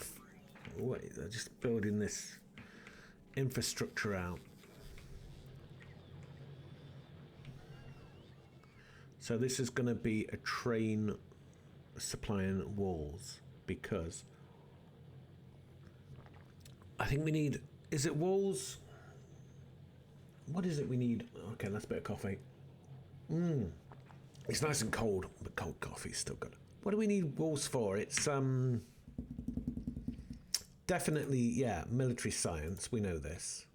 Wait, they're just building this infrastructure out. So this is going to be a train supplying walls, because I think we need... Is it walls? What is it we need? Okay, that's a bit of coffee. It's nice and cold, but cold coffee's still good. What do we need walls for? It's definitely, yeah, military science. We know this.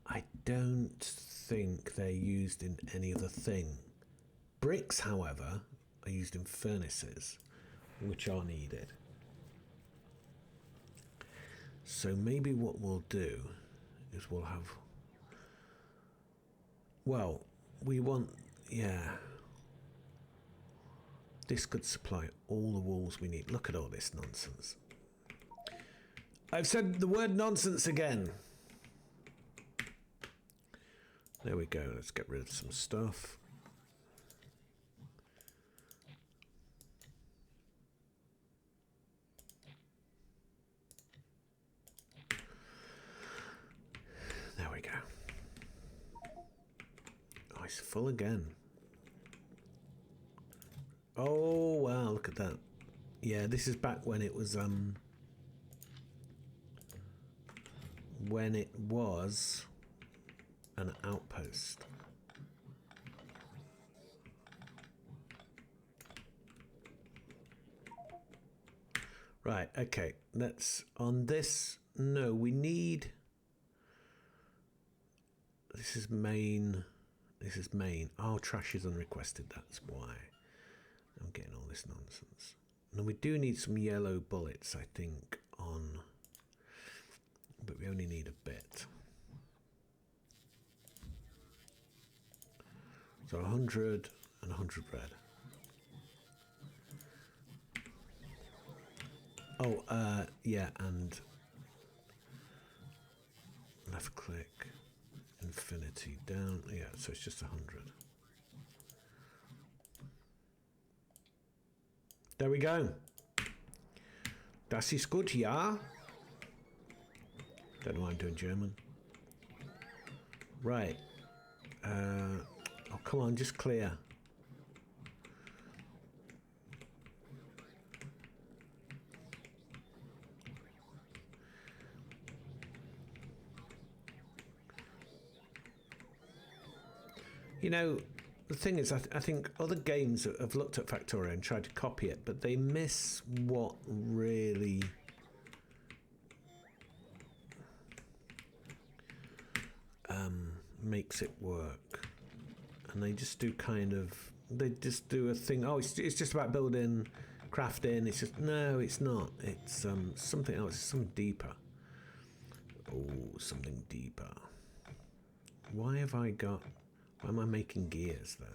I don't think they're used in any other thing. Bricks, however, are used in furnaces, which are needed. So maybe what we'll do is we'll have... Well, we want... Yeah. This could supply all the walls we need. Look at all this nonsense. I've said the word nonsense again. There we go. Let's get rid of some stuff. There we go. Oh, it's full again. Oh, wow, look at that. Yeah, this is back when it was, when it was an outpost. Right, okay, let's, on this, no, we need, this is main, oh, trash is unrequested, that's why. I'm getting all this nonsense. And we do need some yellow bullets, I think, on... But we only need a bit. So 100 and 100 red. Oh, yeah, and... Left click. Infinity down. Yeah, so it's just 100. There we go. Das ist gut, ja? Don't know why I'm doing German. Right. Oh, come on, just clear. You know, the thing is, I think other games have looked at Factorio and tried to copy it, but they miss what really... makes it work. And they just do they just do a thing. Oh, it's just about building, crafting. It's just, no, it's not. It's something else. It's something deeper. Oh, something deeper. Why am I making gears there?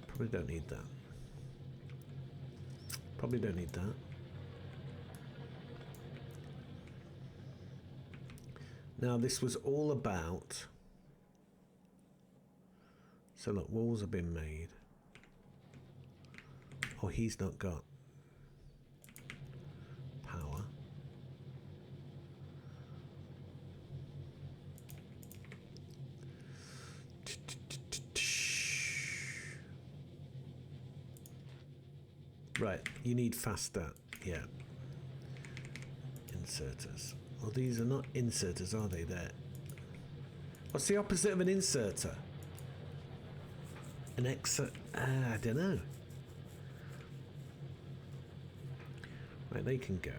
Probably don't need that. Probably don't need that. Now this was all about, so look, walls have been made. Oh, he's not got power. Right, you need faster, yeah. Inserters. Well, these are not inserters, are they? There. What's the opposite of an inserter? An I don't know. Right, they can go.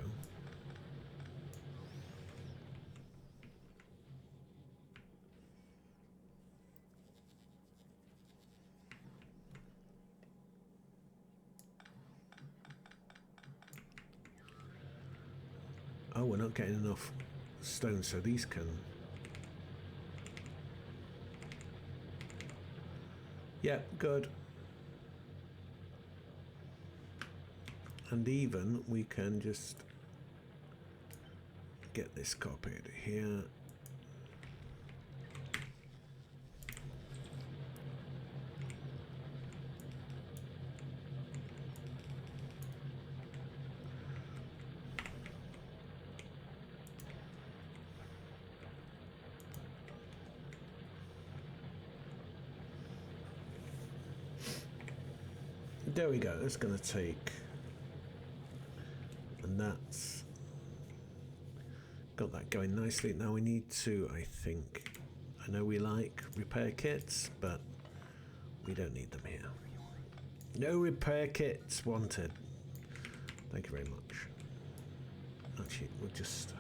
Oh, we're not getting enough stone, so these can. Yeah, good. And even we can just get this copied here. There we go. It's going to take, and that's got that going nicely. Now we need to, I think, I know we like repair kits, but we don't need them here. No repair kits wanted. Thank you very much. Actually, we'll just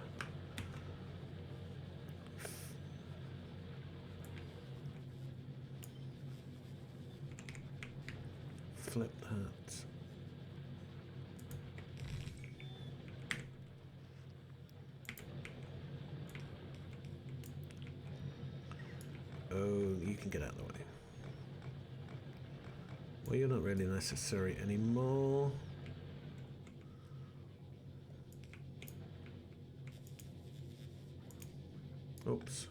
flip that. Oh, you can get out of the way. Well, you're not really necessary anymore. Oops.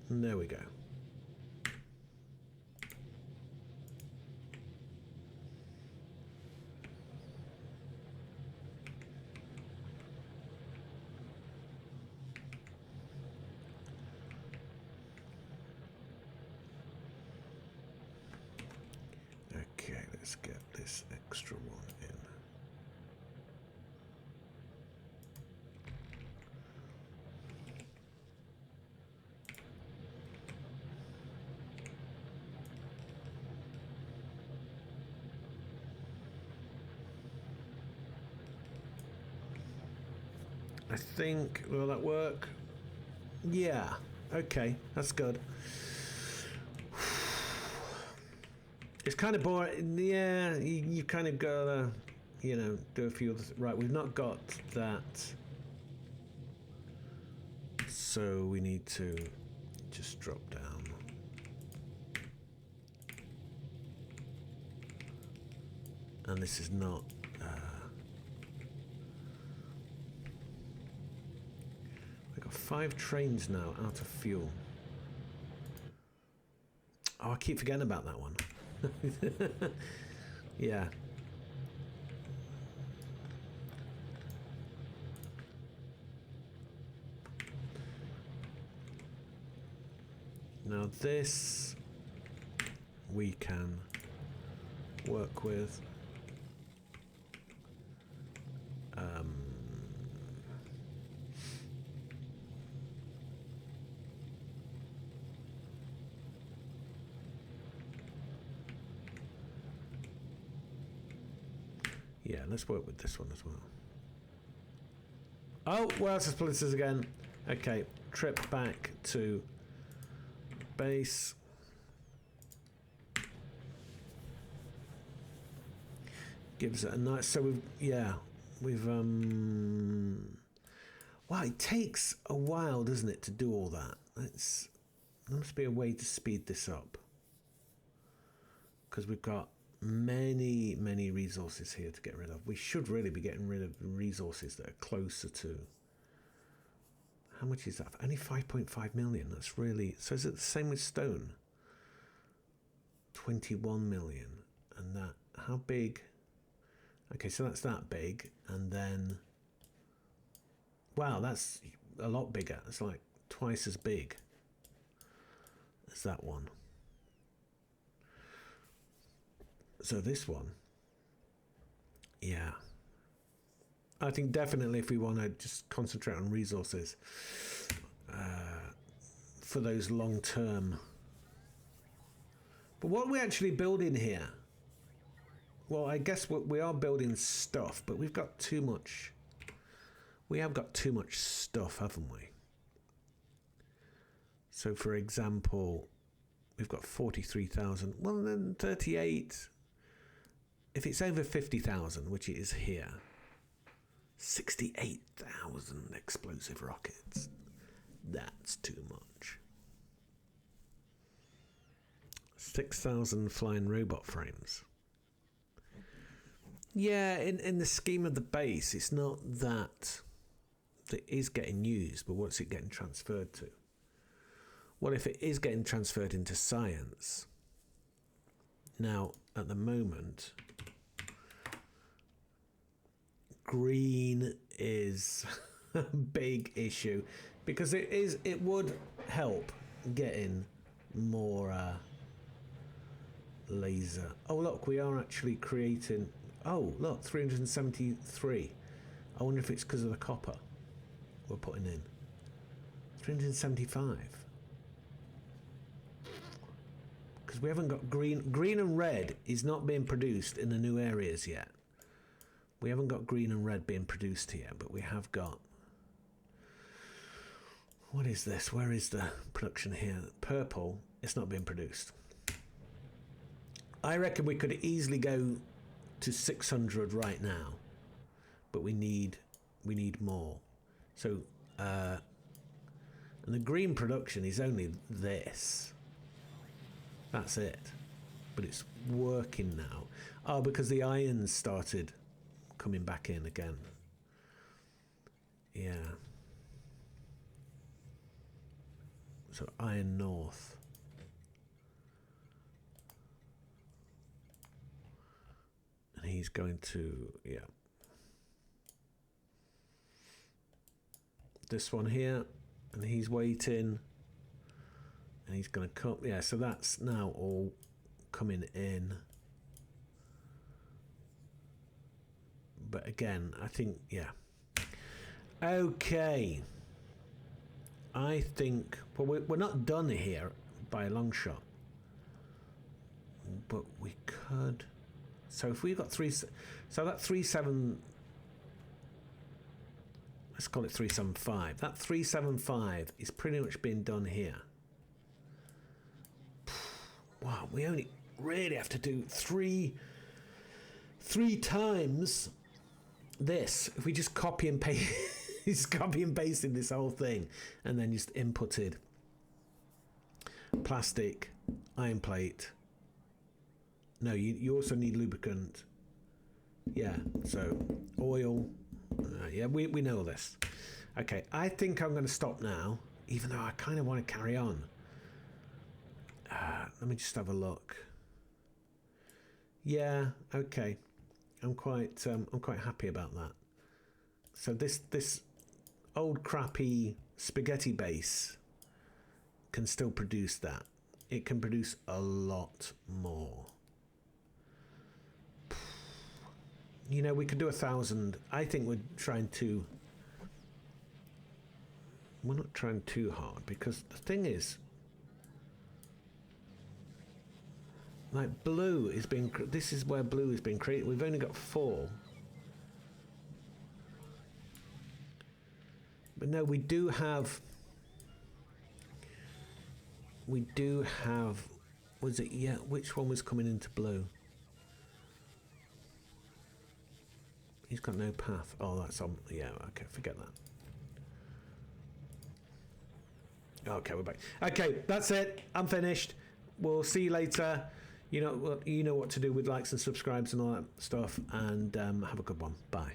And there we go. Okay, let's get this extra one in. I think, will that work? Yeah, okay, that's good. It's kind of boring, yeah, you kind of gotta, you know, do a few others. Right, we've not got that. So we need to just drop down. And this is not, we've got 5 trains now out of fuel. Oh, I keep forgetting about that one. Yeah. Now this we can work with. Yeah, let's work with this one as well. Oh, well, it's splitters again. Okay, trip back to base. Gives it a nice, so we've wow, it takes a while, doesn't it, to do all that? There must be a way to speed this up, because we've got many resources here to get rid of. We should really be getting rid of resources that are closer to, how much is that? Only 5.5 million. That's really, so is it the same with stone? 21 million. And that, how big? Okay, so that's that big. And then, wow, that's a lot bigger. It's like twice as big as that one. So this one, yeah, I think definitely if we want to just concentrate on resources for those long term. But what are we actually building here? Well, I guess we are building stuff, but we've got too much. We have got too much stuff, haven't we? So, for example, we've got 43,000. Well, then 38. If it's over 50,000, which it is here, 68,000 explosive rockets. That's too much. 6,000 flying robot frames. Yeah, in the scheme of the base, it's not that is getting used, but what's it getting transferred to? Well, if it is getting transferred into science, now at the moment, green is a big issue, because it would help getting more laser. Oh look, we are actually creating, oh look, 373. I wonder if it's because of the copper we're putting in. 375. Because we haven't got green and red is not being produced in the new areas yet. We haven't got green and red being produced here, but we have got, what is this? Where is the production here? Purple, it's not being produced. I reckon we could easily go to 600 right now, but we need more. So, and the green production is only this. That's it. But it's working now. Oh, because the iron's started coming back in again. Yeah. So Iron North. And he's going to, yeah. This one here, and he's waiting. And he's going to come, yeah, so that's now all coming in. But again, I think, yeah. Okay. I think, well, we're not done here by a long shot. But we could. So if we've got so that 37, let's call it 375. That 375 is pretty much being done here. Wow, we only really have to do three times this. If we just copy and paste, just copy and pasted this whole thing, and then just inputted plastic, iron plate. No, you also need lubricant. Yeah, so oil. Yeah, we know this. Okay, I think I'm going to stop now, even though I kind of want to carry on. Let me just have a look. Yeah, okay. I'm quite happy about that. So this old crappy spaghetti base can still produce that. It can produce a lot more. You know, we could do 1,000. I think we're not trying too hard, because the thing is, like, blue is being, this is where blue is being created. We've only got 4. But no, we do have. Was it? Yeah, which one was coming into blue? He's got no path. Oh, that's on. Yeah, okay, forget that. Okay, we're back. Okay, that's it. I'm finished. We'll see you later. You know what to do with likes and subscribes and all that stuff. And have a good one. Bye.